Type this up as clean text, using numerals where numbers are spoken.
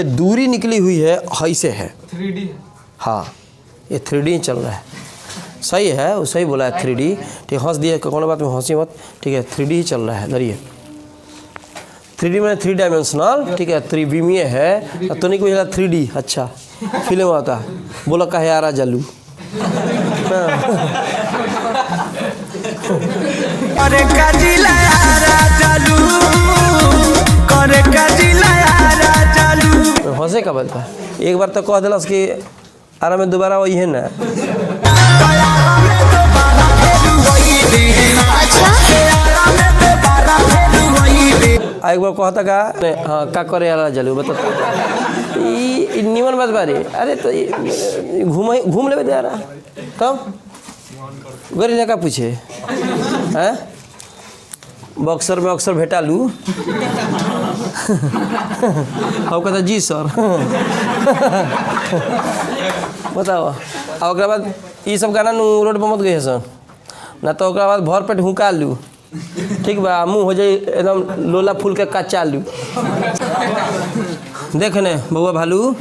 दूरी निकली हुई है ऐसे है 3D। हाँ ये 3D चल रहा है, सही है, वो सही बोला है 3D। ठीक, हंस दिए कौन बात में हंसी मत, ठीक है 3D ही चल रहा है। धरिए 3D मैंने 3 डायमेंशनल, ठीक है त्रिविमीय है तो नहीं कोई 3D। अच्छा फिल्म आता बोला कहे यारा जलू हंसे का बनता एक बार तो कह दिलस कि आरा में दोबारा वही है ना। एक बार कहता का हाँ का करे यारा जलू बता निमन बात बारे। अरे तो घूम ले दे यारा तब गरी ने का पूछे हैं बक्सर में अक्सर भेटा लू हम कहता जी सर बताओ। और ओकरा बाद ये सब गाना रोड पर मत गए सन ना तो ओकरा बाद भर पेट हुका लू, ठीक बा मुँह हो जाए एकदम लोला फूल के कच्चा लू। देख ने बउआ भालू